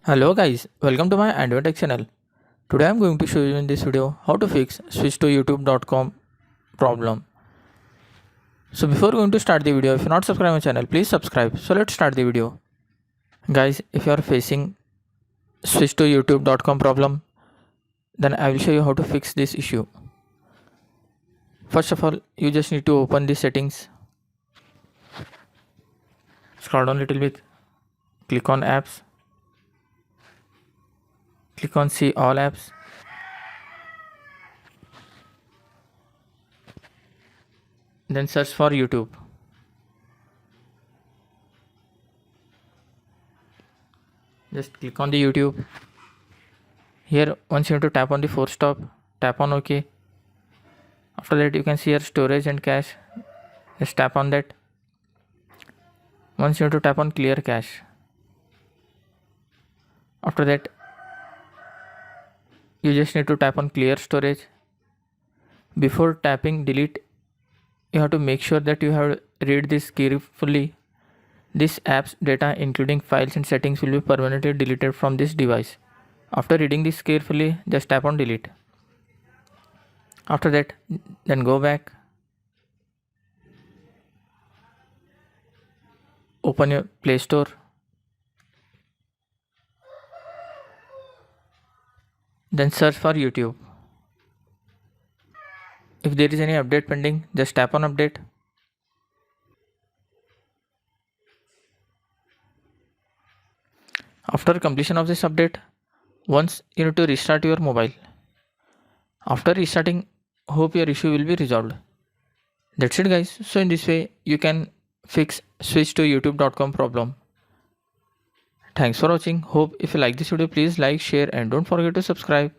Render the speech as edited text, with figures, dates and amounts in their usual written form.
Hello guys, welcome to my Android Tech channel. Today I am going to show you in this video how to fix switch to youtube.com problem. So before going to start the video, if you are not subscribed my channel, please subscribe. So let's start the video. Guys, if you are facing switch to youtube.com problem, then I will show you how to fix this issue. First of all, you just need to open the settings, scroll down a little bit, click on apps, click on see all apps. Then search for YouTube. Just click on the YouTube. Here once you have to tap on the force stop, tap on OK. After that you can see here storage and cache. Just tap on that. Once you have to tap on clear cache. After that you just need to tap on clear storage. Before tapping delete, you have to make sure that you have read this carefully. This app's data including files and settings will be permanently deleted from this device. After reading this carefully, just tap on delete. After that, then go back, open your Play Store, then search for YouTube. If there is any update pending, just tap on update. After completion of this update, once you need to restart your mobile. After restarting, hope your issue will be resolved. That's it guys. So in this way you can fix switch to youtube.com problem. Thanks for watching. Hope if you like this video, please like, share and don't forget to subscribe.